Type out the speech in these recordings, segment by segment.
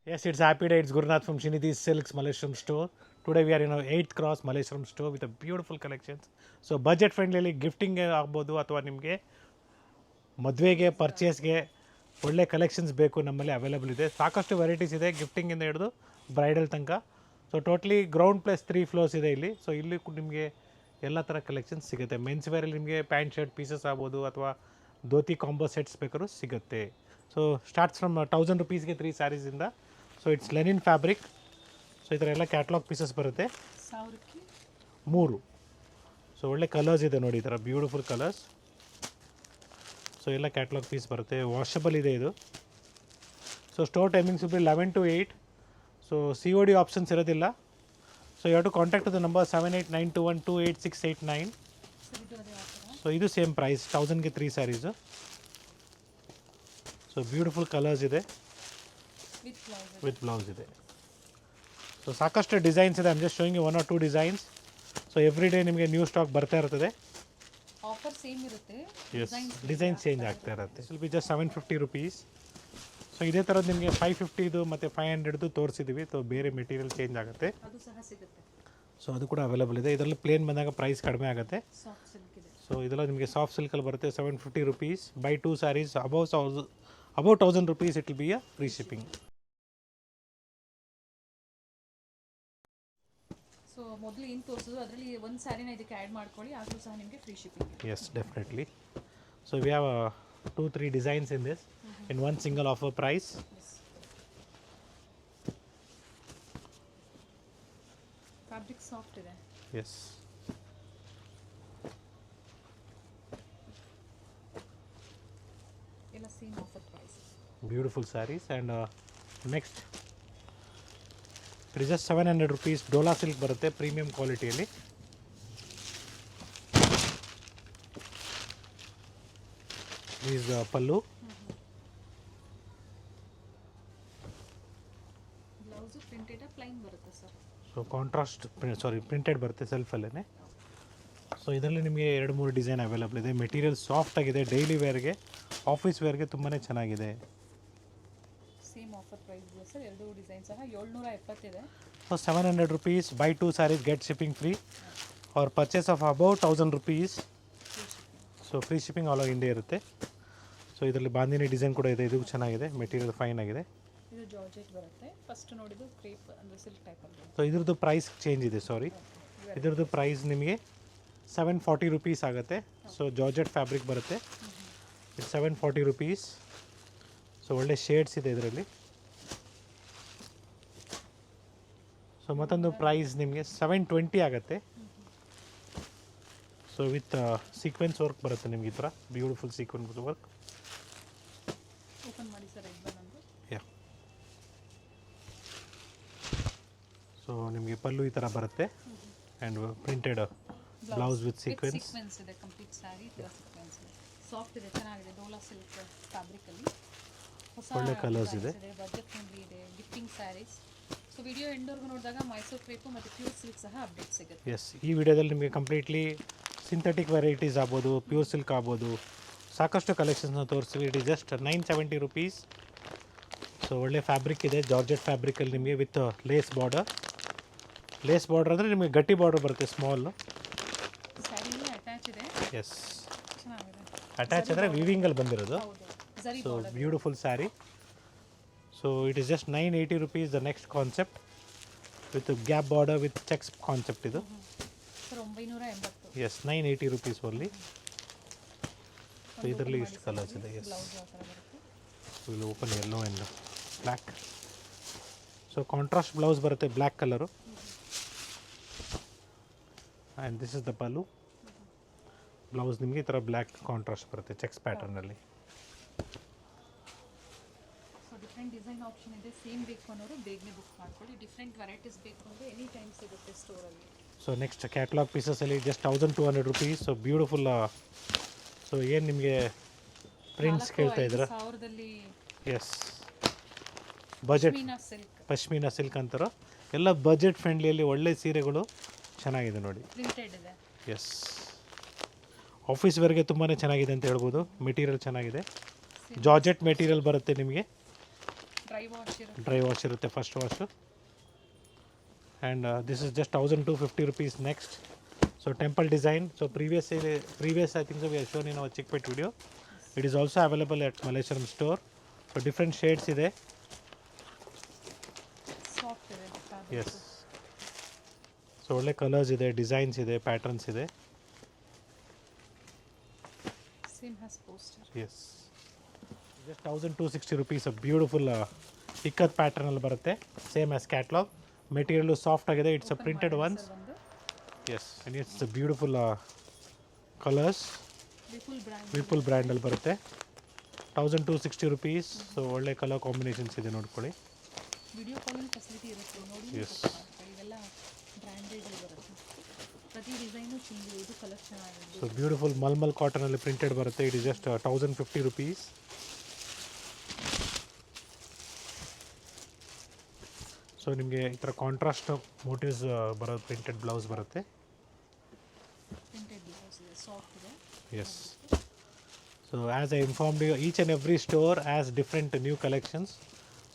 Yes, it's happy day. It's Gurnath from Shinidhi Silks Malleshwaram store. Today we are in our 8th cross Malleshwaram store with a beautiful collections. So budget friendly gifting ಆಗ್ಬೋದು ಅಥವಾ ನಿಮಗೆ ಮದುವೆಗೆ ಪರ್ಚೇಸ್ಗೆ ಒಳ್ಳೆ collections ಬೇಕು ನಮ್ಮಲ್ಲಿ available ಇದೆ. ಸಾಕಷ್ಟು varieties ಇದೆ ಗಿಫ್ಟಿಂಗಿಂದ ಹಿಡಿದು ಬ್ರೈಡಲ್ ತನಕ. So totally ground plus 3 floors ಇದೆ ಇಲ್ಲಿ. ಸೊ ಇಲ್ಲಿ ನಿಮಗೆ ಎಲ್ಲ ಥರ ಕಲೆಕ್ಷನ್ಸ್ ಸಿಗುತ್ತೆ. ಮೆನ್ಸ್ ವೇರಲ್ಲಿ ನಿಮಗೆ ಪ್ಯಾಂಟ್ ಶರ್ಟ್ ಪೀಸಸ್ ಆಗ್ಬೋದು ಅಥವಾ ಧೋತಿ ಕಾಂಬೋ ಸೆಟ್ಸ್ ಬೇಕಾದ್ರೂ ಸಿಗುತ್ತೆ. ಸೊ ಸ್ಟಾರ್ಟ್ಸ್ ಫ್ರಮ್ 1000 ರುಪೀಸ್ಗೆ 3 ಸ್ಯಾರೀಸಿಂದ. So it's linen fabric. So ಈ ಥರ ಎಲ್ಲ ಕ್ಯಾಟ್ಲಾಗ್ ಪೀಸಸ್ ಬರುತ್ತೆ 3. ಸೊ ಒಳ್ಳೆ ಕಲರ್ಸ್ ಇದೆ ನೋಡಿ, ಈ ಥರ ಬ್ಯೂಟಿಫುಲ್ ಕಲರ್ಸ್. ಸೊ ಎಲ್ಲ ಕ್ಯಾಟ್ಲಾಗ್ ಪೀಸ್ ಬರುತ್ತೆ, ವಾಷಬಲ್ ಇದೆ ಇದು. So store timings be 11 to 8. So COD options ಇರೋದಿಲ್ಲ. So you have to contact to the number 7892128689. So ಇದು ಸೇಮ್ ಪ್ರೈಸ್ 1000ಗೆ 3 ಸ್ಯಾರೀಸು. ಸೊ ಬ್ಯೂಟಿಫುಲ್ ಕಲರ್ಸ್ ಇದೆ ವಿತ್ ಬ್ಲೌಸ್ ಇದೆ. ಸೊ ಸಾಕಷ್ಟು ಡಿಸೈನ್ಸ್ ಇದೆ. I'm just showing you 1 or 2 designs. So every day ನಿಮಗೆ new stock ಬರ್ತಾ ಇರ್ತದೆ. ಆಫರ್ ಸೇಮ್ ಇರುತ್ತೆ, ಎಸ್, ಡಿಸೈನ್ ಚೇಂಜ್ ಆಗ್ತಾ ಇರುತ್ತೆ. Will be just 750 rupees. So ಇದೇ ಥರದ್ದು ನಿಮಗೆ 550 ಮತ್ತು 500 ತೋರಿಸಿದ್ದೀವಿ. ಸೊ ಬೇರೆ ಮೆಟೀರಿಯಲ್ ಚೇಂಜ್ ಆಗುತ್ತೆ. ಅದು ಸಹ ಸಿಗುತ್ತೆ. ಸೊ ಅದು ಕೂಡ ಅವೈಲೇಬಲ್ ಇದೆ. ಇದರಲ್ಲಿ ಪ್ಲೇನ್ ಬಂದಾಗ ಪ್ರೈಸ್ ಕಡಿಮೆ ಆಗುತ್ತೆ. ಸಾಫ್ಟ್ ಸಿಲ್ಕ್ ಇದೆ. ಸೊ ಇದೆಲ್ಲ ನಿಮಗೆ ಸಾಫ್ಟ್ ಸಿಲ್ಕಲ್ಲಿ ಬರುತ್ತೆ 750 rupees. Buy 2 sarees above 1000 rupees it will be a free shipping. So ಮೊದಲು ಏನು ತೋರಿಸೋದು ಅದರಲ್ಲಿ ಒಂದು ಸ್ಯಾರಿನ ಇದಕ್ಕೆ ಆ್ಯಡ್ ಮಾಡ್ಕೊಳ್ಳಿ, ಆಗಲೂ ಸಹ ನಿಮಗೆ free shipping. Yes, definitely. So we have 2-3 designs in this in one single offer price. Fabric soft ಇದೆ. Yes. ಎಲ್ಲ same offer price. Beautiful sarees. And next it is just 700 rupees. Dola silk ಬರುತ್ತೆ premium ಕ್ವಾಲಿಟಿಯಲ್ಲಿ. This is pallu. Blouse printed plain ಬರುತ್ತೆ sir. So contrast printed ಬರುತ್ತೆ ಸೆಲ್ಫಲ್ಲೇ. So ಇದರಲ್ಲಿ ನಿಮಗೆ 2-3 design available ಇದೆ. ಮೆಟೀರಿಯಲ್ ಸಾಫ್ಟ್ ಆಗಿದೆ, ಡೈಲಿ ವೇರ್ಗೆ ಆಫೀಸ್ ವೇರ್ಗೆ ತುಂಬಾ ಚೆನ್ನಾಗಿದೆ. ಸೇಮ್ ಆಫರ್ ಪ್ರೈಸ್ ಇದೆ ಸರ್. ಎರಡು ಡಿಸೈನ್ ಸಹ 770 ಇದೆ. So 700 rupees. Buy 2 sarees, get shipping free. Or purchase of above 1000 rupees. So free shipping all over India ಇರುತ್ತೆ. ಸೊ ಇದರಲ್ಲಿ ಬಾಂದಿನಿ ಡಿಸೈನ್ ಕೂಡ ಇದೆ. ಇದು ಚೆನ್ನಾಗಿದೆ, ಮೆಟೀರಿಯಲ್ ಫೈನ್ ಆಗಿದೆ. ಇದು ಜಾರ್ಜೆಟ್ ಬರುತ್ತೆ. ಫಸ್ಟ್ ನೋಡಿದ್ದು ಕ್ರೇಪ್ ಅಂದರೆ ಸಿಲ್ಕ್ ಟೈಪಲ್ಲಿ. ಸೊ ಇದ್ರದ್ದು ಪ್ರೈಸ್ ಚೇಂಜ್ ಇದೆ, ಇದ್ರದ್ದು ಪ್ರೈಸ್ ನಿಮಗೆ 740 rupees ಆಗುತ್ತೆ. ಸೊ ಜಾರ್ಜೆಟ್ ಫ್ಯಾಬ್ರಿಕ್ ಬರುತ್ತೆ. It 740 rupees. ಸೊ ಒಳ್ಳೆ ಶೇಡ್ಸ್ ಇದೆ ಇದರಲ್ಲಿ. ಸೊ ಮತ್ತೊಂದು ಪ್ರೈಸ್ ನಿಮಗೆ 720 ಆಗುತ್ತೆ. ಸೊ ವಿತ್ ಸೀಕ್ವೆನ್ಸ್ ವರ್ಕ್ ಬರುತ್ತೆ ನಿಮಗೆ, ಈ ಥರ ಬ್ಯೂಟಿಫುಲ್ ಸೀಕ್ವೆನ್ಸ್ ವರ್ಕ್. ಓಪನ್ ಮಾಡಿ ಸರ್ ಎಗ್ಬನ್ ಒಂದು. ಯಾ. ಸೊ ನಿಮಗೆ ಪಲ್ಲು ಈ ಥರ ಬರುತ್ತೆ and printed blouse with sequence. Sequence ಇದೆ ಕಂಪ್ಲೀಟ್ ಸ್ಯಾರಿ. ಸೀಕ್ವೆನ್ಸ್ ಇದೆ, ಸಾಫ್ಟ್ ಇದೆ, ಚೆನ್ನಾಗಿದೆ. ಡೋಲಾ ಸಿಲ್ಕ್ ಫ್ಯಾಬ್ರಿಕಲ್ಲಿ ಹೊಸ ಒಳ್ಳೆ ಕಲರ್ಸ್ ಇದೆ. ಬಜೆಟ್ ಫ್ರೆಂಡ್ಲಿ ಇದೆ, ಗಿಫ್ಟಿಂಗ್ ಸ್ಯಾರೀಸ್. ಸೊ ವಿಡಿಯೋ ಎಂಡವರೆಗೂ ನೋಡಿದಾಗ ಮೈಸೂರು ಕ್ರೇಪು ಮತ್ತು ಪ್ಯೂರ್ ಸಿಲ್ಕ್ ಸಹ ಅಪ್ಡೇಟ್ ಸಿಗುತ್ತೆ. ಎಸ್, ಈ ವಿಡಿಯೋದಲ್ಲಿ ನಿಮಗೆ ಕಂಪ್ಲೀಟ್ಲಿ ಸಿಂಥೆಟಿಕ್ ವೆರೈಟೀಸ್ ಆಗ್ಬೋದು, ಪ್ಯೂರ್ ಸಿಲ್ಕ್ ಆಗ್ಬೋದು, ಸಾಕಷ್ಟು ಕಲೆಕ್ಷನ್ಸ್ನ ತೋರಿಸ್ತೀವಿ. It is just 970 rupees. So ಒಳ್ಳೆ ಫ್ಯಾಬ್ರಿಕ್ ಇದೆ, ಜಾರ್ಜೆಟ್ ಫ್ಯಾಬ್ರಿಕಲ್ಲಿ ನಿಮಗೆ ವಿತ್ ಲೇಸ್ ಬಾರ್ಡರ್ ಅಂದರೆ ನಿಮಗೆ ಗಟ್ಟಿ ಬಾರ್ಡರ್ ಬರುತ್ತೆ ಸ್ಮಾಲ್. ಸ್ಯಾರಿನೇ ಅಟ್ಯಾಚ್ ಇದೆ. ಎಸ್, ಚೆನ್ನಾಗಿದೆ. ಅಟ್ಯಾಚ್ ಅಂದರೆ ವಿವಿಂಗಲ್ಲಿ ಬಂದಿರೋದು. ಹೌದು, zari so border. Beautiful sari. So it is just 980 rupees. The next concept with gap border with checks concept ಇದು. Sir 980. Yes, 980 rupees only. So ಇದರಲ್ಲಿ ಇಷ್ಟು ಕಲರ್ಸ್ ಇದೆ. ಎಸ್, ಬ್ಲೌಸ್ ಯಾವ ಥರ ಬರುತ್ತೆ? Will open yellow and black. So contrast blouse ಬರುತ್ತೆ black colour. And this is the pallu. Blouse ನಿಮಗೆ ಈ ಥರ ಬ್ಲ್ಯಾಕ್ ಕಾಂಟ್ರಾಸ್ಟ್ ಬರುತ್ತೆ ಚೆಕ್ಸ್ ಪ್ಯಾಟರ್ನಲ್ಲಿ. ಸೊ ಡಿಫ್ರೆಂಟ್ ಡಿಸೈನ್ ಆಪ್ಷನ್ ಇದೆ. ಸೇಮ್ ಬೇಕು ಅನ್ನೋರು ಬೇಗನೆ ಬುಕ್ ಮಾಡ್ಕೊಳ್ಳಿ. ಡಿಫ್ರೆಂಟ್ ವೆರೈಟೀಸ್ ಬೇಕು ಅಂದರೆ ಎನಿ ಟೈಮ್ ಸಿಗುತ್ತೆ ಸ್ಟೋರಲ್ಲಿ. ಸೊ ನೆಕ್ಸ್ಟ್ ಕ್ಯಾಟ್ಲಾಗ್ ಪೀಸಸಲ್ಲಿ just 1200 rupees. So beautiful. So ಏನು ನಿಮಗೆ ಪ್ರಿಂಟ್ಸ್ ಕೇಳ್ತಾ ಇದ್ದೀರಾ? 4000ದಲ್ಲಿ yes, budget silk, pashmina silk ಅಂತಾರೋ ಎಲ್ಲ ಬಜೆಟ್ ಫ್ರೆಂಡ್ಲಿಯಲ್ಲಿ ಒಳ್ಳೆ ಸೀರೆಗಳು ಚೆನ್ನಾಗಿದೆ ನೋಡಿ. ಪ್ರಿಂಟೆಡ್ ಇದೆ. ಎಸ್, ಆಫೀಸ್ ವೇರ್ಗೆ ತುಂಬಾ ಚೆನ್ನಾಗಿದೆ ಅಂತ ಹೇಳ್ಬೋದು. ಮೆಟೀರಿಯಲ್ ಚೆನ್ನಾಗಿದೆ, ಜಾರ್ಜೆಟ್ ಮೆಟೀರಿಯಲ್ ಬರುತ್ತೆ ನಿಮಗೆ. ಡ್ರೈ ಡ್ರೈ ವಾಶ್ ಇರುತ್ತೆ. ಡ್ರೈ ವಾಶ್ ಇರುತ್ತೆ first wash. And this is just 1250 rupees next. So temple design. So previous I think so we have shown in our Chickpet video. It is also available at Malleshwaram store. So different shades ಇದೆ. Soft ಇದೆ fabric. Yes. So ಒಳ್ಳೆ colours ಇದೆ, designs ಇದೆ, patterns ಇದೆ. Same has poster. Yes. Just 1260 rupees beautiful ikat ಪ್ಯಾಟರ್ನಲ್ಲಿ ಬರುತ್ತೆ. Same as catalogue. Material soft ಆಗಿದೆ. It's a printed ones. Yes. And it's beautiful colours. Vipul ಬ್ರ್ಯಾಂಡಲ್ಲಿ ಬರುತ್ತೆ. 1260 rupees. ಸೊ ಒಳ್ಳೆ ಕಲರ್ ಕಾಂಬಿನೇಷನ್ಸ್ ಇದೆ ನೋಡ್ಕೊಳ್ಳಿ. ವಿಡಿಯೋ ಕಾಲಿಂಗ್ ಫೆಸಿಲಿಟಿ ಇರುತ್ತೆ ನೋಡಿ. ಎಸ್. ಇವೆಲ್ಲ ಬ್ರ್ಯಾಂಡೆಡ್ ಬರುತ್ತೆ. ಪ್ರತಿ ಡಿಸೈನು ಚೇಂಜ್ ಇದೆ. ಇದು ಕಲರ್ ಚೆನ್ನಾಗಿದೆ. ಸೊ ಬ್ಯೂಟಿಫುಲ್ ಮಲ್ಮಲ್ ಕಾಟನಲ್ಲಿ ಪ್ರಿಂಟೆಡ್ ಬರುತ್ತೆ. It is just 1050 rupees. So ನಿಮಗೆ ಈ ಥರ ಕಾಂಟ್ರಾಸ್ಟ್ ಮೋಟಿವ್ಸ್ ಬರೋದು ಪ್ರಿಂಟೆಡ್ ಬ್ಲೌಸ್ ಬರುತ್ತೆ. ಪ್ರಿಂಟೆಡ್ ಬ್ಲೌಸ್ ಇದೆ, ಸಾಫ್ಟ್ ಇದೆ. Yes. So as I informed you, each and every store has different new collections.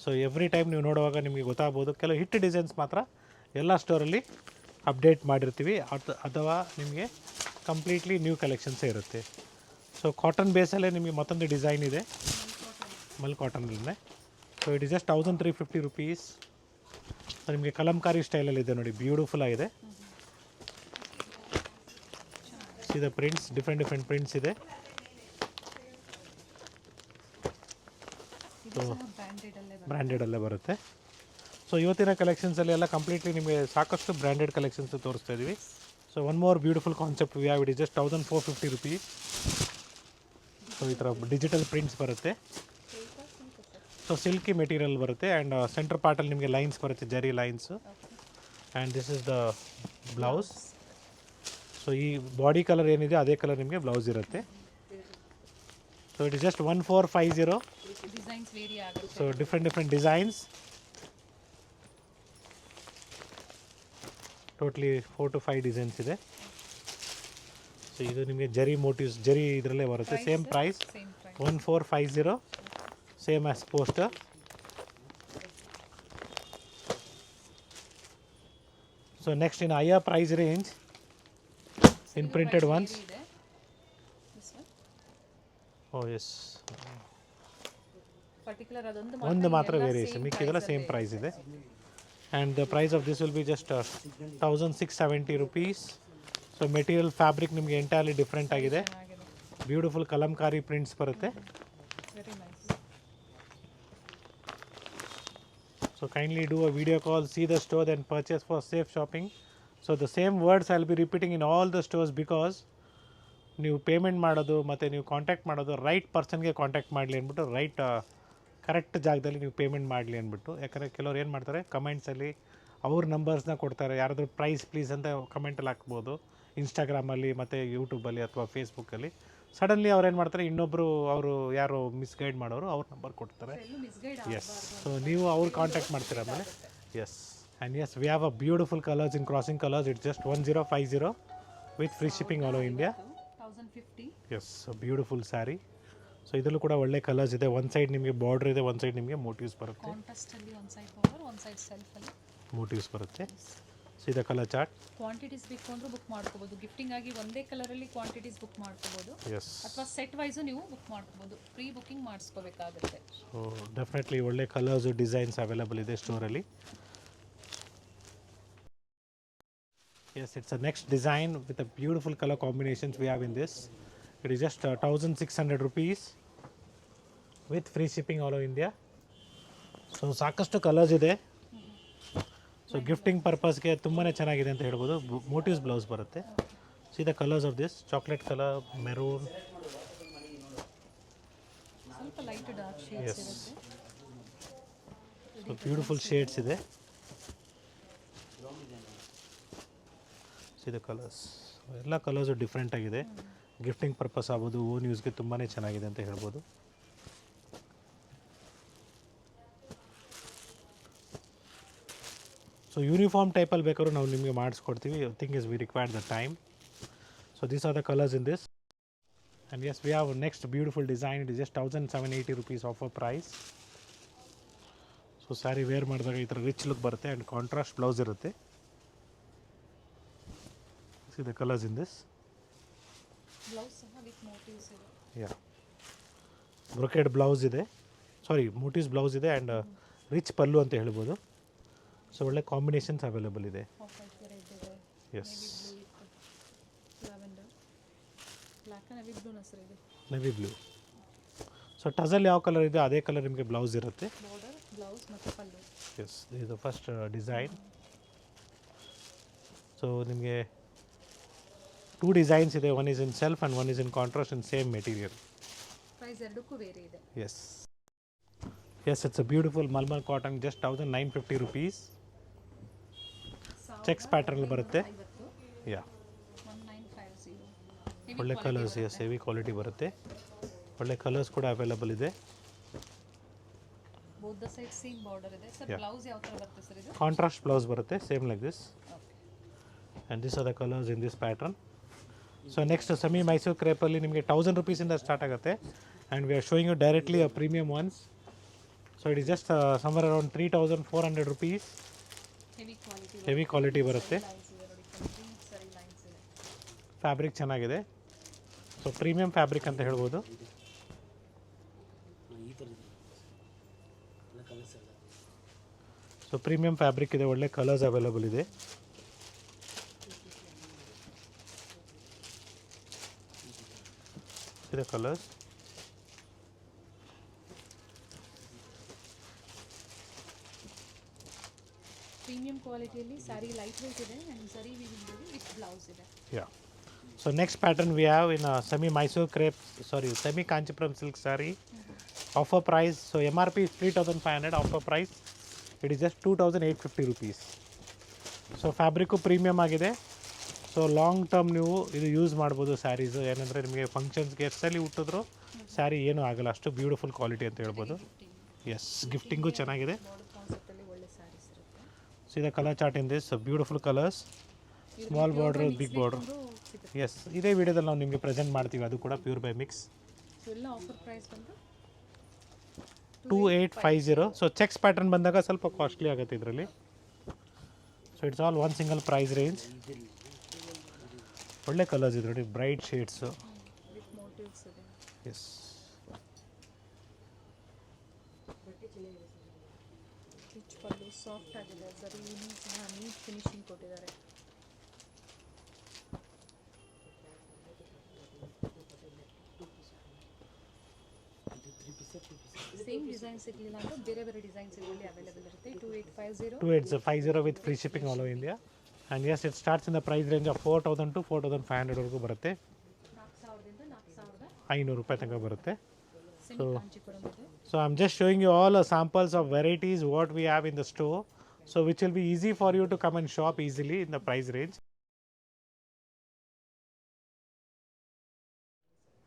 So every time ನೀವು ನೋಡುವಾಗ ನಿಮಗೆ ಗೊತ್ತಾಗ್ಬೋದು. ಕೆಲವು ಹಿಟ್ ಡಿಸೈನ್ಸ್ ಮಾತ್ರ ಎಲ್ಲ ಸ್ಟೋರಲ್ಲಿ ಅಪ್ಡೇಟ್ ಮಾಡಿರ್ತೀವಿ, ಅಥವಾ ನಿಮಗೆ ಕಂಪ್ಲೀಟ್ಲಿ ನ್ಯೂ ಕಲೆಕ್ಷನ್ಸೇ ಇರುತ್ತೆ. ಸೊ ಕಾಟನ್ ಬೇಸಲ್ಲೇ ನಿಮಗೆ ಮತ್ತೊಂದು ಡಿಸೈನ್ ಇದೆ, ಮಲ್ ಕಾಟನಲ್ಲೇ. So it is just 1350 rupees. So ನಿಮಗೆ ಕಲಂಕಾರಿ ಸ್ಟೈಲಲ್ಲಿ ಇದೆ ನೋಡಿ, ಬ್ಯೂಟಿಫುಲ್ ಆಗಿದೆ. ದ ಪ್ರಿಂಟ್ಸ್, ಡಿಫ್ರೆಂಟ್ ಪ್ರಿಂಟ್ಸ್ ಇದೆ. ಬ್ರ್ಯಾಂಡೆಡಲ್ಲೇ ಬರುತ್ತೆ. ಸೊ ಇವತ್ತಿನ ಕಲೆಕ್ಷನ್ಸಲ್ಲಿ ಎಲ್ಲ ಕಂಪ್ಲೀಟ್ಲಿ ನಿಮಗೆ ಸಾಕಷ್ಟು ಬ್ರ್ಯಾಂಡೆಡ್ ಕಲೆಕ್ಷನ್ಸ್ ತೋರಿಸ್ತಾ ಇದ್ದೀವಿ. So one more beautiful concept we have. It is just 1450 rupees. So ಈ ಥರ ಡಿಜಿಟಲ್ ಪ್ರಿಂಟ್ಸ್ ಬರುತ್ತೆ. ಸೊ ಸಿಲ್ಕಿ ಮೆಟೀರಿಯಲ್ ಬರುತ್ತೆ. ಆ್ಯಂಡ್ ಸೆಂಟರ್ ಪಾರ್ಟಲ್ಲಿ ನಿಮಗೆ ಲೈನ್ಸ್ ಬರುತ್ತೆ, zari lines. And this is the blouse. So ಈ ಬಾಡಿ ಕಲರ್ ಏನಿದೆ ಅದೇ ಕಲರ್ ನಿಮಗೆ ಬ್ಲೌಸ್ ಇರುತ್ತೆ. So it is just 1450. Designs vary ಆಗುತ್ತೆ. So different designs. Totally 4 to 5 designs ಇದೆ. ಸೊ ಇದು ನಿಮಗೆ ಜರಿ ಮೋಟಿವ್ಸ್, ಜರಿ ಇದರಲ್ಲೇ ಬರುತ್ತೆ. Same price 1450. Same as poster. So next in higher price range in printed ones. Oh yes. Particular ಅದೊಂದು ಒಂದು ಮಾತ್ರ ವೇರಿಯೇಷನ್, ಮಿಕ್ಕಿದೆಲ್ಲ ಸೇಮ್ ಪ್ರೈಸ್ ಇದೆ. And the price of this will be just 1670 rupees. So material fabric ನಿಮಗೆ entirely different ಆಗಿದೆ. Beautiful kalamkari prints ಬರುತ್ತೆ. Very nice. So kindly do a video call, see the store, then purchase for safe shopping. So the same words I will be repeating in all the stores, because ನೀವು payment ಮಾಡೋದು ಮತ್ತು ನೀವು contact ಮಾಡೋದು right ಪರ್ಸನ್ಗೆ contact ಮಾಡಲಿ ಅಂದ್ಬಿಟ್ಟು, right correct ಜಾಗದಲ್ಲಿ ನೀವು payment ಮಾಡಲಿ ಅಂದ್ಬಿಟ್ಟು. ಯಾಕಂದರೆ ಕೆಲವ್ರು ಏನು ಮಾಡ್ತಾರೆ, ಕಮೆಂಟ್ಸಲ್ಲಿ ಅವ್ರ ನಂಬರ್ಸ್ನ ಕೊಡ್ತಾರೆ. ಯಾರಾದರೂ ಪ್ರೈಸ್ ಪ್ಲೀಸ್ ಅಂತ ಕಮೆಂಟಲ್ಲಿ ಹಾಕ್ಬೋದು ಇನ್ಸ್ಟಾಗ್ರಾಮಲ್ಲಿ ಮತ್ತು ಯೂಟ್ಯೂಬಲ್ಲಿ ಅಥವಾ ಫೇಸ್ಬುಕ್ಕಲ್ಲಿ. ಸಡನ್ಲಿ ಅವ್ರು ಏನು ಮಾಡ್ತಾರೆ, ಇನ್ನೊಬ್ಬರು ಅವರು ಯಾರು ಮಿಸ್ಗೈಡ್ ಮಾಡೋರು ಅವ್ರ ನಂಬರ್ ಕೊಡ್ತಾರೆ. ಎಸ್. ಸೊ ನೀವು ಅವ್ರು ಕಾಂಟ್ಯಾಕ್ಟ್ ಮಾಡ್ತೀರ ಆಮೇಲೆ. Yes. And yes, we have a beautiful colours in crossing colours. It's just 1050 with free shipping all over India. 1050. Yes. Beautiful sari. So ಇದರಲ್ಲೂ ಕೂಡ ಒಳ್ಳೆ ಕಲರ್ಸ್ ಇದೆ. ಒಂದು ಸೈಡ್ ನಿಮಗೆ ಬಾರ್ಡರ್ ಇದೆ, ಒಂದು ಸೈಡ್ ನಿಮಗೆ ಮೋಟಿವ್ಸ್ ಬರುತ್ತೆ. ಕಾಂಟ್ರಾಸ್ಟಲ್ಲಿ ಒಂದು ಸೈಡ್ ಬಾರ್ಡರ್, ಒಂದು ಸೈಡ್ ಸೆಲ್ಫಲ್ಲಿ ಮೋಟಿವ್ಸ್ ಬರುತ್ತೆ. ಸೊ ಇದು ಕಲರ್ ಚಾರ್ಟ್. ಕ್ವಾಂಟಿಟೀಸ್ ಬೇಕು ಅಂದ್ರೆ ಬುಕ್ ಮಾಡ್ಕೋಬಹುದು. ಗಿಫ್ಟಿಂಗ್ ಆಗಿ ಒಂದೇ ಕಲರಲ್ಲಿ ಕ್ವಾಂಟಿಟೀಸ್ ಬುಕ್ ಮಾಡ್ಕೋಬಹುದು, ಎಸ್. ಅಥವಾ ಸೆಟ್ ವೈಸು ನೀವು ಬುಕ್ ಮಾಡ್ಕೋಬಹುದು. ಪ್ರೀ ಬುಕಿಂಗ್ ಮಾಡಿಸ್ಕೋಬೇಕಾಗುತ್ತೆ. ಸೊ ಡೆಫಿನೆಟ್ಲಿ ಒಳ್ಳೆ ಕಲರ್ಸು, ಡಿಸೈನ್ಸ್ ಅವೈಲಬಲ್ ಇದೆ ಸ್ಟೋರಲ್ಲಿ. Yes, it's a next design with a beautiful color combinations we have in this. It is just 1600 rupees with free shipping all over India. So ಸಾಕಷ್ಟು colours ಇದೆ. So gifting ಪರ್ಪಸ್ಗೆ ತುಂಬಾ ಚೆನ್ನಾಗಿದೆ ಅಂತ ಹೇಳ್ಬೋದು. Motives blouse ಬರುತ್ತೆ. C the colours of this: chocolate colour, maroon. ಸ್ವಲ್ಪ light dark shades S. ಇರುತ್ತೆ. So beautiful shades ಇದೆ. C the colours. ಎಲ್ಲ ಕಲರ್ಸು ಡಿಫ್ರೆಂಟ್ ಆಗಿದೆ. ಗಿಫ್ಟಿಂಗ್ ಪರ್ಪಸ್ ಆಗ್ಬೋದು, ಓನ್ ಯೂಸ್ಗೆ ತುಂಬಾ ಚೆನ್ನಾಗಿದೆ ಅಂತ ಹೇಳ್ಬೋದು. ಸೊ ಯೂನಿಫಾರ್ಮ್ ಟೈಪಲ್ಲಿ ಬೇಕಾದ್ರೂ ನಾವು ನಿಮಗೆ ಮಾಡಿಸ್ಕೊಡ್ತೀವಿ. Thing is we require the time. So these are the colours in this. And yes, we have next beautiful design. It is just 1780 rupees offer price. So sari wear ಮಾಡಿದಾಗ ಈ ಥರ ರಿಚ್ ಲುಕ್ ಬರುತ್ತೆ and contrast blouse ಇರುತ್ತೆ. See the colours in this. Blouse ಸಹ with motifs ಇದೆ. Yeah, brocade blouse ಇದೆ, sari motifs blouse ಇದೆ and rich pallu ಅಂತ ಹೇಳ್ಬೋದು. ಸೊ ಒಳ್ಳೆ ಕಾಂಬಿನೇಷನ್ಸ್ ಅವೈಲೇಬಲ್ ಇದೆ. ಆಫ್ ವೈಟ್ ರೆಡ್ ಇದೆ, yes, navy blue with lavender, black and navy ಬ್ಲೂನ ಸರ್ ಇದೆ. Navy blue. ಸೊ ಟಸಲ್ ಯಾವ ಕಲರ್ ಇದೆ ಅದೇ ಕಲರ್ ನಿಮಗೆ ಬ್ಲೌಸ್ ಇರುತ್ತೆ. ಬಾರ್ಡರ್, ಬ್ಲೌಸ್ ಮತ್ತು pallu. Yes, this the first design. So ನಿಮಗೆ 2 ಡಿಸೈನ್ಸ್ ಇದೆ, one is in self and one is in contrast in same material. Price ಎರಡಕ್ಕೂ ಬೇರೆ ಇದೆ. Yes yes, it's a beautiful mulmul cotton, just 1950 rupees. Cheques pattern ಬರುತ್ತೆ. ಯಾ, 1950. ಒಳ್ಳೆ colours, S heavy quality ಬರುತ್ತೆ. ಒಳ್ಳೆ colours ಕೂಡ ಅವೈಲೇಬಲ್ ಇದೆ. Both the side same border ಇದೆ ಸರ್. Yeah. ಬ್ಲೌಸ್ ಯಾವ ಥರ ಬರುತ್ತೆ ಸರ್ ಇದು? ಕಾಂಟ್ರಾಸ್ಟ್ ಬ್ಲೌಸ್ ಬರುತ್ತೆ, same like this. Okay. And this are the colours in this pattern. So next semi Mysuru ಕ್ರೇಪಲ್ಲಿ ನಿಮಗೆ 1000 ರುಪೀಸಿಂದ ಸ್ಟಾರ್ಟ್ ಆಗುತ್ತೆ and we are showing you directly a premium ones. So it is just somewhere around 3400 rupees. Heavy quality. Heavy quality ಬರುತ್ತೆ. Lines ಇದೆ ನೋಡಿ, complete ಸರಿ lines ಇದೆ. Fabric ಚೆನ್ನಾಗಿದೆ. ಸೊ ಪ್ರೀಮಿಯಂ ಫ್ಯಾಬ್ರಿಕ್ ಅಂತ ಹೇಳ್ಬೋದು. ಸೊ ಪ್ರೀಮಿಯಂ ಫ್ಯಾಬ್ರಿಕ್ ಇದೆ, ಒಳ್ಳೆ ಕಲರ್ಸ್ ಅವೈಲೇಬಲ್ ಇದೆ. ಇದೆ ಕಲರ್ಸ್. ಪ್ರೀಮಿಯಂ ಕ್ವಾಲಿಟಿಯಲ್ಲಿ ಸ್ಯಾರಿ ಲೈಟ್ ವೇಟ್ ಇದೆ and zari weaving with blouse ಇದೆ. Yeah. So next pattern we have in a semi Mysore crepe, sorry, semi Kanchipuram silk saree. Offer price, so MRP is 3500, offer price it is just 2850 rupees. So fabric premium ಆಗಿದೆ. So long term ನೀವು ಇದು use ಮಾಡ್ಬೋದು ಸ್ಯಾರೀಸು. ಏನಂದರೆ ನಿಮಗೆ ಫಂಕ್ಷನ್ಸ್ಗೆ ಎಷ್ಟಲ್ಲಿ ಹುಟ್ಟಿದ್ರು ಸ್ಯಾರಿ ಏನೂ ಆಗಲ್ಲ, ಅಷ್ಟು ಬ್ಯೂಟಿಫುಲ್ ಕ್ವಾಲಿಟಿ ಅಂತ ಹೇಳ್ಬೋದು. ಎಸ್, ಗಿಫ್ಟಿಂಗು ಚೆನ್ನಾಗಿದೆ. ಬಾರ್ಡರ್ ಕಾನ್ಸೆಪ್ಟಲ್ಲಿ ಒಳ್ಳೆ ಸ್ಯಾರೀಸ್ ಇರುತ್ತೆ. ಸೊ ಇದು colour chart in this beautiful colours, small border, big border. ಸಿಗುತ್ತೆ. ಎಸ್, ಇದೇ ವಿಡಿಯೋದಲ್ಲಿ ನಾವು ನಿಮಗೆ ಪ್ರೆಸೆಂಟ್ ಮಾಡ್ತೀವಿ, ಅದು ಕೂಡ ಪ್ಯೂರ್ ಬೈ ಮಿಕ್ಸ್. ಸೊ ಎಲ್ಲ ಆಫರ್ ಪ್ರೈಸ್ ಬಂದು 2850. ಸೊ ಚೆಕ್ಸ್ ಪ್ಯಾಟರ್ನ್ ಬಂದಾಗ ಸ್ವಲ್ಪ ಕಾಸ್ಟ್ಲಿ ಆಗುತ್ತೆ ಇದರಲ್ಲಿ. So it's all one single price range. ಒಳ್ಳೆ ಕಲರ್ಸ್ ಇದೆ ನೋಡಿ, ಬ್ರೈಟ್ ಶೇಡ್ಸು. ವಿತ್ ಮೋಟಿವ್ಸ್ ಇದೆ. ಎಸ್, ರಿಚ್ ಪಲ್ಲು ಸಾಫ್ಟ್ ಆಗಿದೆ, ಸರಿ ಸಹ ನೀಟ್ ಫಿನಿಶಿಂಗ್ ಕೊಟ್ಟಿದ್ದಾರೆ. ಸೇಮ್ ಡಿಸೈನ್ ಸಿಗಲಿಲ್ಲ ಅಂದರೆ ಬೇರೆ ಬೇರೆ ಡಿಸೈನ್ಸ್ ಇದರಲ್ಲಿ ಅವೈಲೇಬಲ್ ಇರುತ್ತೆ. 2850. 2850 with free shipping all over India. And yes, it starts in the price range of 4000 to 4500ವರೆಗೂ ಬರುತ್ತೆ. 4000ದಿಂದ 4500 500 ರೂಪಾಯಿ ತನಕ ಬರುತ್ತೆ. ಸೆಮಿ ಕಾಂಚಿಪುರಂ ಇದೆ. So I'm just showing you all samples of varieties what we have in the store. So which will be easy for you to come and shop easily in the price range.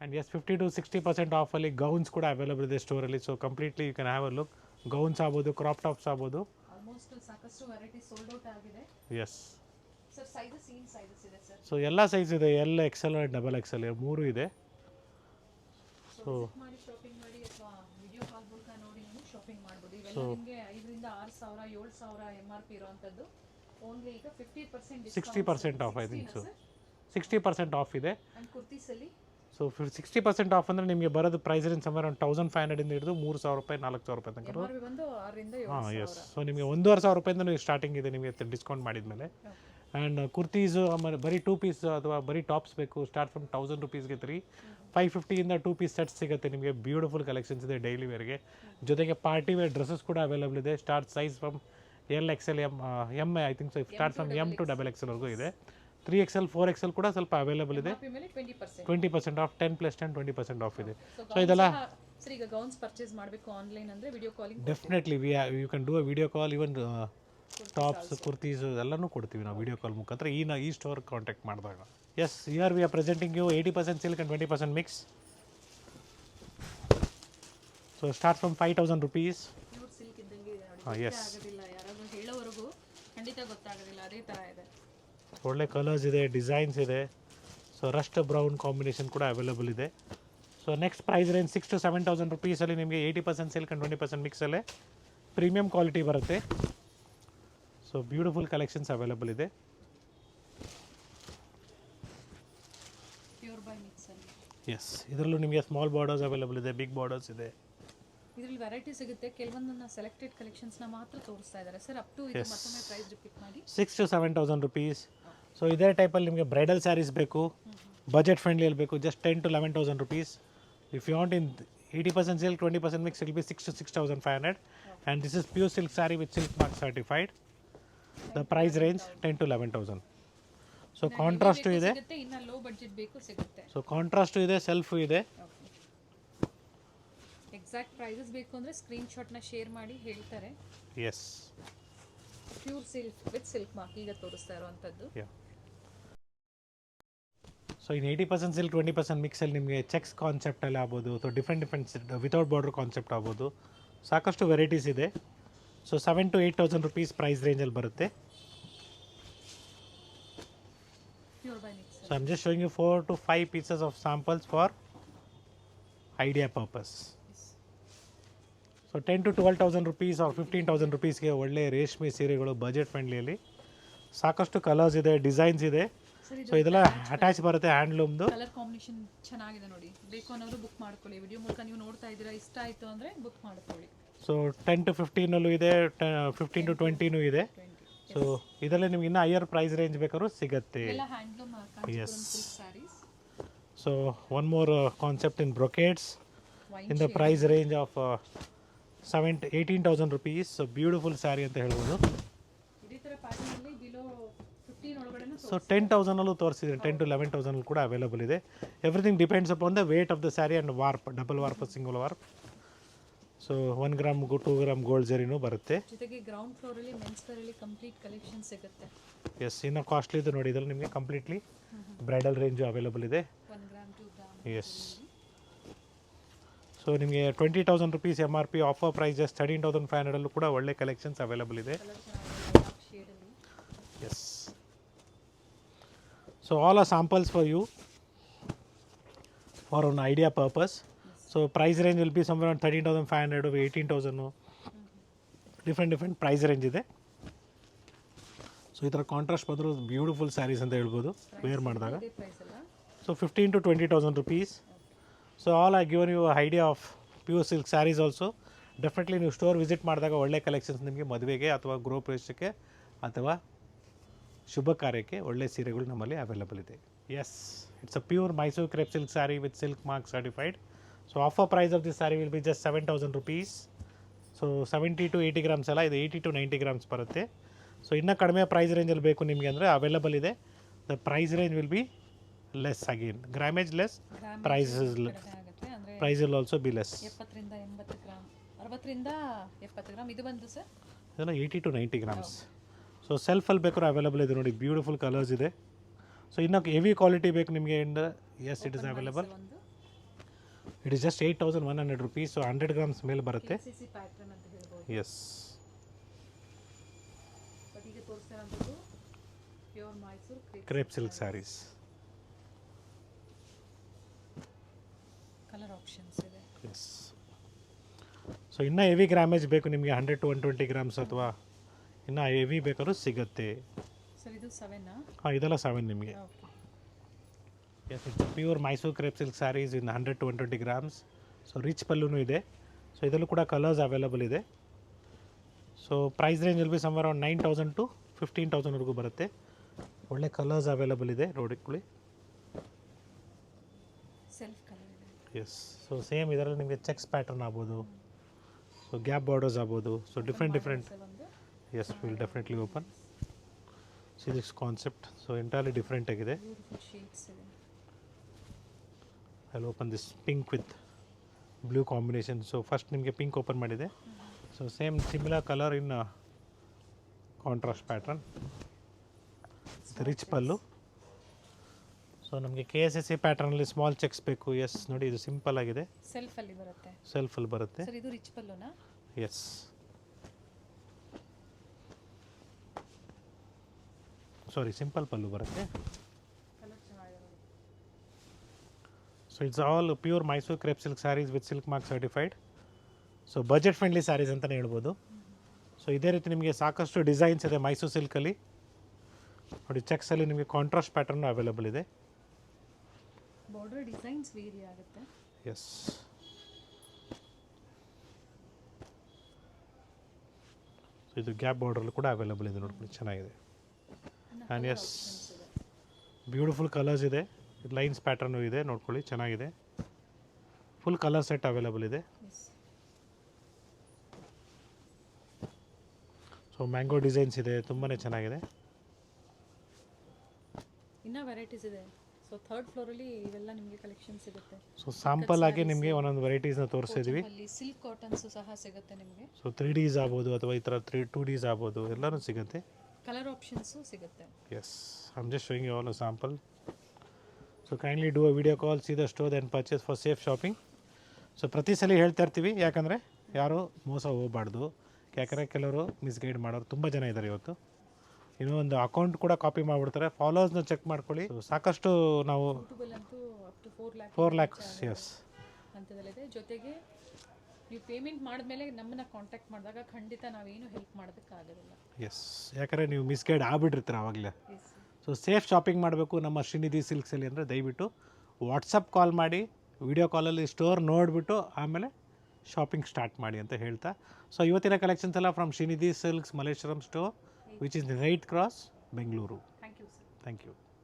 And yes, 50 to 60% off ಅಲ್ಲಿ gowns ಕೂಡ available ಇದೆ ಸ್ಟೋರಲ್ಲಿ. So completely you can have a look. Gowns ಆಗ್ಬೋದು, crop tops ಆಗ್ಬೋದು. Almost ಸಾಕಷ್ಟು variety sold out ಆಗಿದೆ yes, sir. Sizes ಏನು sizes ಇದೆ ಸರ್? ಸೊ ಎಲ್ಲ ಸೈಜ್ ಇದೆ, ಎಲ್ ಎಕ್ಸೆಲ್ ಡಬಲ್ ಎಕ್ಸೆಲ್ ಮೂರು ಇದೆ. ಸೊ ವಿಸಿಟ್ ಮಾಡಿ ಶಾಪಿಂಗ್ ಮಾಡಿ ಅಥವಾ ವಿಡಿಯೋ ಕಾಲ್ ಮೂಲಕ ನೋಡಿ ನೀವು ಶಾಪಿಂಗ್ ಮಾಡ್ಬೋದು. ಇವೆಲ್ಲ ನಿಮಗೆ 5,000 6,000 7,000 MRP ಇರುವಂಥದ್ದು ಓನ್ಲಿ ಈಗ 50% 60% of, I think so 60% of ಇದೆ. ಆ್ಯಂಡ್ ಕುರ್ತೀಸಲ್ಲಿ ಸೊ 60% ಆಫ್ ಅಂದರೆ ನಿಮಗೆ ಬರೋದು ಪ್ರೈಸ್ ರೇಂಜ್ ಸಮ್ವೇರ್ ಒಂದು 1500 ಹಿಡಿದು 3000 ರೂಪಾಯಿ 4000 ರೂಪಾಯಿ ತನಕ. MRP ಬಂದು 6,000ರಿಂದ 7,000. ಹಾಂ, ಎಸ್. ಸೊ ನಿಮಗೆ 1500 ರೂಪಾಯಿಂದ ನೀವು ಸ್ಟಾರ್ಟಿಂಗ್ ಇದೆ ನಿಮಗೆ ಡಿಸ್ಕೌಂಟ್ ಮಾಡಿದ್ಮೇಲೆ. ಆ್ಯಂಡ್ ಕುರ್ತೀಸು ಆಮೇಲೆ ಬರೀ 2 ಪೀಸ್ ಅಥವಾ ಬರೀ ಟಾಪ್ಸ್ ಬೇಕು, ಸ್ಟಾರ್ಟ್ ಫ್ರಮ್ 1000 ರುಪೀಸ್ಗೆ 550ಇಂದ 2 ಪೀಸ್ ಸೆಟ್ಸ್ ಸಿಗುತ್ತೆ ನಿಮಗೆ. ಬ್ಯೂಟಿಫುಲ್ ಕಲೆಕ್ಷನ್ಸ್ ಇದೆ ಡೈಲಿ ವೇರ್ಗೆ. ಜೊತೆಗೆ ಪಾರ್ಟಿ ವೇರ್ ಡ್ರೆಸ್ಸಸ್ ಕೂಡ ಅವೈಲೇಬಲ್ ಇದೆ. Start size from L XL M I think so start from M to double ಎಕ್ಸೆಲ್ವರೆಗೂ ಇದೆ. 3XL 4XL ಕೂಡ ಸ್ವಲ್ಪ ಅವೈಲೇಬಲ್ ಇದೆ. MRP ಮೇಲೆ 20%. 20% ಆಫ್, 10 + 10 20% ಆಫ್ ಇದೆ. ಸೊ ಇದೆಲ್ಲ ಸರ್ ಈಗ ಗೌನ್ಸ್ ಪರ್ಚೇಸ್ ಮಾಡಬೇಕು ಆನ್ಲೈನ್ ಅಂದರೆ video calling definitely you can do a video call. Even tops, kurtis ಎಲ್ಲನೂ ಕೊಡ್ತೀವಿ ನಾವು ವಿಡಿಯೋ ಕಾಲ್ ಮುಖಾಂತರ ಈ ಸ್ಟೋರ್ ಕಾಂಟ್ಯಾಕ್ಟ್ ಮಾಡಿದಾಗ. Yes, here we are presenting you 80% silk and 20% mix. So start from 5000 rupees. Pure silk ಇದ್ದಂಗೆ ಇದೆ ನೋಡಿ. ಹಾಂ, ಎಸ್. ಆಗೋದಿಲ್ಲ, ಯಾರಾದರೂ ಹೇಳೋವರೆಗೂ ಖಂಡಿತ ಗೊತ್ತಾಗೋದಿಲ್ಲ, ಅದೇ ಥರ ಇದೆ. ಒಳ್ಳೆ ಕಲರ್ಸ್ ಇದೆ, ಡಿಸೈನ್ಸ್ ಇದೆ. ಸೊ ರಸ್ಟ್ ಬ್ರೌನ್ ಕಾಂಬಿನೇಷನ್ ಕೂಡ ಅವೈಲೇಬಲ್ ಇದೆ. So next price range 6,000 to 7,000 ರುಪೀಸಲ್ಲಿ ನಿಮಗೆ 80% ಸಿಲ್ಕ್ ಆ್ಯಂಡ್ 20% ಮಿಕ್ಸಲ್ಲೇ ಪ್ರೀಮಿಯಂ ಕ್ವಾಲಿಟಿ ಬರುತ್ತೆ. ಸೊ ಬ್ಯೂಟಿಫುಲ್ ಕಲೆಕ್ಷನ್ಸ್ ಅವೈಲಬಲ್ ಇದೆ. ಪ್ಯೂರ್ ಬೈ ಮಿಕ್ಸಲ್ಲಿ. ಎಸ್, ಇದರಲ್ಲೂ ನಿಮಗೆ ಸ್ಮಾಲ್ ಬಾರ್ಡರ್ಸ್ ಅವೈಲಬಲ್ ಇದೆ, ಬಿಗ್ ಬಾರ್ಡರ್ಸ್ ಇದೆ. ಇದರಲ್ಲಿ ವೆರೈಟಿ ಸಿಗುತ್ತೆ. ಕೆಲವೊಂದನ್ನ ಸೆಲೆಕ್ಟೆಡ್ ಕಲೆಕ್ಷನ್ಸ್ನ ಮಾತ್ರ ತೋರಿಸ್ತಾ ಇದ್ದಾರೆ ಸರ್. ಅಪ್ ಟು ಇದು ಮತ್ತೊಮ್ಮೆ ಪ್ರೈಸ್ ರಿಪೀಟ್ ಮಾಡಿ. 6,000 to 7,000 rupees. ಸೊ ಇದೇ ಟೈಪಲ್ಲಿ ನಿಮಗೆ ಬ್ರೈಡಲ್ ಸ್ಯಾರೀಸ್ ಬೇಕು, ಬಜೆಟ್ ಫ್ರೆಂಡ್ಲಿಯಲ್ಲಿ ಬೇಕು, just 10,000 to 11,000 rupees. If you want in 80% silk, 20% mix, it will be 6,000 to 6,500. And this is pure silk saree with silk mark certified. The price range 10,000 to 11,000. So contrast ಇದೆ, ಸಿಗುತ್ತೆ. ಇನ್ನು low budget ಬೇಕು ಸಿಗುತ್ತೆ. So contrast ಇದೆ, self ಇದೆ. Exact prices ಬೇಕು ಅಂದರೆ ಸ್ಕ್ರೀನ್ಶಾಟ್ನ ಶೇರ್ ಮಾಡಿ ಹೇಳ್ತಾರೆ. Yes, pure silk with silk mark ಈಗ ತೋರಿಸ್ತಾ ಇರುವಂಥದ್ದು. ಸೊ ಇನ್ನು 80% ಸಿಲ್ಕ್ 20% ಮಿಕ್ಸಲ್ಲಿ ನಿಮಗೆ ಚೆಕ್ಸ್ ಕಾನ್ಸೆಪ್ಟಲ್ಲಿ ಆಗ್ಬೋದು, ಅಥವಾ ಡಿಫ್ರೆಂಟ್ ವಿತೌಟ್ ಬಾರ್ಡರ್ ಕಾನ್ಸೆಪ್ಟ್ ಆಗ್ಬೋದು. ಸಾಕಷ್ಟು ವೆರೈಟೀಸ್ ಇದೆ. ಸೊ 7,000 to 8,000 rupees ಪ್ರೈಸ್ ರೇಂಜಲ್ಲಿ ಬರುತ್ತೆ. Pure by mix. So I'm just showing you 4 to 5 pieces of samples for idea purpose. So 10,000 to 12,000 rupees or 15,000 rupeesಗೆ ಒಳ್ಳೆ ರೇಷ್ಮೆ ಸೀರೆಗಳು ಬಜೆಟ್ ಫ್ರೆಂಡ್ಲಿಯಲ್ಲಿ. ಸಾಕಷ್ಟು ಕಲರ್ಸ್ ಇದೆ, ಡಿಸೈನ್ಸ್ ಇದೆ. ಸೊ ಇದೆಲ್ಲ ಅಟ್ಯಾಚ್ ಬರುತ್ತೆ ಹ್ಯಾಂಡ್ಲೂಮ್ದು. ಕಲರ್ ಕಾಂಬಿನೇಷನ್ ಚೆನ್ನಾಗಿದೆ ನೋಡಿ. ಬೇಕು ಅನ್ನೋರು ಬುಕ್ ಮಾಡ್ಕೊಳ್ಳಿ. ವಿಡಿಯೋ ಮೂಲಕ ನೀವು ನೋಡ್ತಾ ಇದ್ದೀರಾ, ಇಷ್ಟ ಆಯಿತು ಅಂದರೆ ಬುಕ್ ಮಾಡ್ಕೊಳ್ಳಿ. ಸೊ 10 to 15 ಇದೆ, 15 to 20 ಇದೆ. ಸೊ ಇದರಲ್ಲಿ ನಿಮ್ಗೆ ಇನ್ನೂ ಹೈಯರ್ ಪ್ರೈಸ್ ರೇಂಜ್ ಬೇಕಾದ್ರೂ ಸಿಗುತ್ತೆ. ಎಲ್ಲ handloom Yes. Silk saris. So one more concept in brocades in the price range of 7,000 to 18,000 rupees. So beautiful sari ಅಂತ ಹೇಳ್ಬೋದು. ಇದೇ ಥರ ಪ್ಯಾಟರ್ನಲ್ಲಿ ಬಿಲೋ 15 ಒಳಗಡೆನೂ ಸೊ 10,000 ತೋರಿಸಿದ್ರೆ 10,000 to 11,000 ಕೂಡ ಅವೈಲಬಲ್ ಇದೆ. Everything depends upon the weight of the sari and warp, double warp, single warp. So 1 gram 2 gram gold ಜರಿನೂ ಬರುತ್ತೆ. ಜೊತೆಗೆ ಗ್ರೌಂಡ್ ಫ್ಲೋರಲ್ಲಿ ಮೆನ್ಸ್ ವೇರಲ್ಲಿ ಕಂಪ್ಲೀಟ್ ಕಲೆಕ್ಷನ್ ಸಿಗುತ್ತೆ. ಎಸ್, ಇನ್ನು ಕಾಸ್ಟ್ಲಿ ಇದು ನೋಡಿ. ಇದರಲ್ಲಿ ನಿಮಗೆ ಕಂಪ್ಲೀಟ್ಲಿ ಬ್ರೈಡಲ್ ರೇಂಜು ಅವೈಲಬಲ್ ಇದೆ. 1 ಗ್ರಾಮ್ 2 ಗ್ರಾಮ್. ಎಸ್, ಸೊ ನಿಮಗೆ 20,000 rupees MRP, ಆಫರ್ ಪ್ರೈಸಸ್ 13,500 ಕೂಡ ಒಳ್ಳೆ ಕಲೆಕ್ಷನ್ಸ್ ಅವೈಲಬಲ್ ಇದೆ. ಕಲರ್ ಚೆನ್ನಾಗಿದೆ ಡಾರ್ಕ್ ಶೇಡಲ್ಲಿ. Yes, so all are samples for you for one idea purpose. So price range will be somewhere around 13,500 to 18,000. Different price range ಇದೆ. So ಈ ಥರ contrast ಬಂದರೂ beautiful saris ಅಂತ ಹೇಳ್ಬೋದು ವೇರ್ ಮಾಡಿದಾಗ. ಇದೇ ಪ್ರೈಸ್ ಅಲ್ಲ. So 15,000 to 20,000 rupees. So all I given you idea of pure silk sarees also. Definitely ನೀವು ಸ್ಟೋರ್ ವಿಸಿಟ್ ಮಾಡಿದಾಗ ಒಳ್ಳೆ ಕಲೆಕ್ಷನ್ಸ್ ನಿಮಗೆ ಮದುವೆಗೆ ಅಥವಾ ಗೃಹ ಪ್ರವೇಶಕ್ಕೆ ಅಥವಾ ಶುಭ ಕಾರ್ಯಕ್ಕೆ ಒಳ್ಳೆ ಸೀರೆಗಳು ನಮ್ಮಲ್ಲಿ ಅವೈಲಬಲ್ ಇದೆ. Yes, it's a pure Mysuru crepe silk saree with silk mark certified. So offer price of this saree will be just 7,000 rupees. So 70 to 80 grams ಅಲ್ಲ, ಇದು 80 to 90 grams ಬರುತ್ತೆ. ಸೊ ಇನ್ನೂ ಕಡಿಮೆ ಪ್ರೈಸ್ ರೇಂಜಲ್ಲಿ ಬೇಕು ನಿಮಗೆ ಅಂದರೆ ಅವೈಲಬಲ್ ಇದೆ. The price range will be less again, grammage less, price ಆಗುತ್ತೆ ಅಂದರೆ price will also be less. 70ರಿಂದ 80 ಗ್ರಾಮ್, 60ರಿಂದ 70 ಗ್ರಾಮ್ ಇದು ಬಂದು ಸರ್. ಇದೆಲ್ಲ 80 to 90 grams. ಸೊ ಸೆಲ್ಫಲ್ಲಿ ಬೇಕಾದ್ರೂ ಅವೈಲಬಲ್ ಇದೆ ನೋಡಿ, ಬ್ಯೂಟಿಫುಲ್ ಕಲರ್ಸ್ ಇದೆ. ಸೊ ಇನ್ನು ಹೆವಿ ಕ್ವಾಲಿಟಿ ಬೇಕು ನಿಮಗೆ ಇಂದ, ಎಸ್ ಇಟ್ ಇಸ್ ಅವೈಲಬಲ್. ಒಂದು it is just 8,100 rupees. So 100 grams ಮೇಲೆ ಬರುತ್ತೆ. KCC ಪ್ಯಾಟರ್ನ್ ಅಂತ ಹೇಳ್ಬೋದು. ಎಸ್, ಬಟ್ ಈಗ ತೋರಿಸ್ತಾ ಇರೋದು pure Mysuru crepe silk sarees. Colour options ಇದೆ. ಎಸ್, ಸೊ ಇನ್ನೂ ಹೆವಿ ಗ್ರಾಮೇಜ್ ಬೇಕು ನಿಮಗೆ, 100 to 120 grams ಅಥವಾ ಇನ್ನೂ ಹೆವಿ ಬೇಕಾದ್ರೂ ಸಿಗುತ್ತೆ. ಸರ್ ಇದು 7 ಹಾಂ, ಇದೆಲ್ಲ 7 ನಿಮಗೆ. Okay. Yes, it's pure Mysuru crepe silk saris in 100 to 120 grams. So rich pallu ಇದೆ. ಸೊ ಇದರಲ್ಲೂ ಕೂಡ ಕಲರ್ಸ್ ಅವೈಲಬಲ್ ಇದೆ. So price range will be somewhere around 9,000 to 15,000 ಬರುತ್ತೆ. ಒಳ್ಳೆ ಕಲರ್ಸ್ ಅವೈಲಬಲ್ ಇದೆ ನೋಡಿಕೊಳ್ಳಿ. ಸೆಲ್ಫ್ ಕಲರ್ ಇದೆ. ಎಸ್, ಸೊ ಸೇಮ್ ಇದರಲ್ಲಿ ನಿಮಗೆ ಚೆಕ್ಸ್ ಪ್ಯಾಟರ್ನ್ ಆಗ್ಬೋದು, ಸೊ ಗ್ಯಾಪ್ ಬಾರ್ಡರ್ಸ್ ಆಗ್ಬೋದು. ಸೊ ಡಿಫ್ರೆಂಟ್ ಒಂದು yes, will definitely open. See this concept. So entirely different ಆಗಿದೆ. ಬ್ಯೂಟಿಫುಲ್ ಶೇಡ್ಸ್ ಇದೆ. I open this pink with blue combination. So first ನಿಮಗೆ pink open ಮಾಡಿದೆ. So same similar colour in contrast pattern, rich pallu. So ನಮಗೆ KSSA ಪ್ಯಾಟರ್ನಲ್ಲಿ small cheques ಬೇಕು. S, ನೋಡಿ ಇದು simple ಆಗಿದೆ, ಸೆಲ್ಫಲ್ಲಿ ಬರುತ್ತೆ. ಸೆಲ್ಫಲ್ಲಿ ಬರುತ್ತೆ. ಸರ್ ಇದು ರಿಚ್ ಪಲ್ಲುನಾ? ಎಸ್, ಸಾರಿ ಸಿಂಪಲ್ ಪಲ್ಲು ಬರುತ್ತೆ. ಕಲರ್ ಚೆನ್ನಾಗಿದೆ ನೋಡಿ. So it's all pure Mysuru crepe silk sarees with silk mark certified. So budget friendly sarees ಅಂತಲೇ ಹೇಳ್ಬೋದು. ಸೊ ಇದೇ ರೀತಿ ನಿಮಗೆ ಸಾಕಷ್ಟು ಡಿಸೈನ್ಸ್ ಇದೆ ಮೈಸೂರು ಸಿಲ್ಕಲ್ಲಿ ನೋಡಿ. ಚೆಕ್ಸಲ್ಲಿ ನಿಮಗೆ ಕಾಂಟ್ರಾಸ್ಟ್ ಪ್ಯಾಟರ್ನ್ ಅವೈಲೇಬಲ್ ಇದೆ. ಬಾರ್ಡರ್ ಡಿಸೈನ್ಸ್ ವೇರಿ ಆಗುತ್ತೆ. ಎಸ್, ಸೊ ಇದು ಗ್ಯಾಪ್ ಬಾರ್ಡ್ರಲ್ಲೂ ಕೂಡ ಅವೈಲೇಬಲ್ ಇದೆ ನೋಡ್ಕೊಳ್ಳಿ, ಚೆನ್ನಾಗಿದೆ. ಆ್ಯಂಡ್ ಎಸ್, ಬ್ಯೂಟಿಫುಲ್ ಕಲರ್ಸ್ ಇದೆ, ಲೈನ್ಸ್ ಪ್ಯಾಟರ್ನು ಇದೆ ನೋಡ್ಕೊಳ್ಳಿ, ಚೆನ್ನಾಗಿದೆ. ಫುಲ್ ಕಲರ್ ಸೆಟ್ ಅವೈಲೇಬಲ್ ಇದೆ. ಸೊ ಮ್ಯಾಂಗೋ ಡಿಸೈನ್ಸ್ ಇದೆ, ತುಂಬಾ ಚೆನ್ನಾಗಿದೆ. ಇನ್ನೂ ವೆರೈಟೀಸ್ ಇದೆ. ಸೊ ಥರ್ಡ್ ಫ್ಲೋರಲ್ಲಿ ಇವೆಲ್ಲ ನಿಮಗೆ ಕಲೆಕ್ಷನ್ ಸಿಗುತ್ತೆ. ಸೊ ಸ್ಯಾಂಪಲ್ ಆಗಿ ನಿಮಗೆ ಒಂದೊಂದು ವೆರೈಟೀಸ್ನ ತೋರಿಸಿದ್ವಿ. ಅಲ್ಲಿ ಸಿಲ್ಕ್ ಕಾಟನ್ಸು ಸಹ ಸಿಗುತ್ತೆ ನಿಮಗೆ. ಸೊ 3Ds ಆಗ್ಬೋದು ಅಥವಾ ಈ ಥರ 2Ds ಆಗ್ಬೋದು, ಎಲ್ಲನೂ ಸಿಗುತ್ತೆ. ಕಲರ್ ಆಪ್ಷನ್ಸು ಸಿಗುತ್ತೆ. Yes, I am just showing you all a sample. So kindly do a video call, see the store then purchase for safe shopping. So ಪ್ರತಿ ಸಲ ಹೇಳ್ತಾ ಇರ್ತೀವಿ, ಯಾಕಂದರೆ ಯಾರೂ ಮೋಸ ಹೋಗಬಾರ್ದು. ಯಾಕಂದರೆ ಕೆಲವರು ಮಿಸ್ಗೈಡ್ ಮಾಡೋರು ತುಂಬ ಜನ ಇದ್ದಾರೆ ಇವತ್ತು. ಇನ್ನೂ ಒಂದು ಅಕೌಂಟ್ ಕೂಡ ಕಾಪಿ ಮಾಡಿಬಿಡ್ತಾರೆ. ಫಾಲೋವರ್ಸ್ನ ಚೆಕ್ ಮಾಡ್ಕೊಳ್ಳಿ. ಸೊ ಸಾಕಷ್ಟು ನಾವು ಯೂಟ್ಯೂಬಲ್ಲಿ ಅಂತೂ ಅಪ್ ಟು 4 lakhs ಎಸ್ ಹಂತದಲ್ಲಿದೆ. ಜೊತೆಗೆ ನೀವು ಪೇಮೆಂಟ್ ಮಾಡಿದ್ಮೇಲೆ ನಮ್ಮನ್ನು ಕಾಂಟ್ಯಾಕ್ಟ್ ಮಾಡಿದಾಗ ಖಂಡಿತ ನಾವೇನು ಹೆಲ್ಪ್ ಮಾಡೋದಕ್ಕಾಗೋದಿಲ್ಲ. ಎಸ್, ಯಾಕಂದರೆ ನೀವು ಮಿಸ್ಗೈಡ್ ಆಗಿಬಿಟ್ಟಿರ್ತೀರ ಆವಾಗಲೇ. ಸೊ ಸೇಫ್ ಶಾಪಿಂಗ್ ಮಾಡಬೇಕು ನಮ್ಮ ಶ್ರೀನಿಧಿ ಸಿಲ್ಕ್ಸಲ್ಲಿ ಅಂದರೆ ದಯವಿಟ್ಟು ವಾಟ್ಸಪ್ ಕಾಲ್ ಮಾಡಿ, ವಿಡಿಯೋ ಕಾಲಲ್ಲಿ ಸ್ಟೋರ್ ನೋಡಿಬಿಟ್ಟು ಆಮೇಲೆ ಶಾಪಿಂಗ್ ಸ್ಟಾರ್ಟ್ ಮಾಡಿ ಅಂತ ಹೇಳ್ತಾ. ಸೊ ಇವತ್ತಿನ ಕಲೆಕ್ಷನ್ಸ್ ಎಲ್ಲ from Srinidhi silks Malleshwaram store which is 8th Cross, Bengaluru. Thank you sir. Thank you.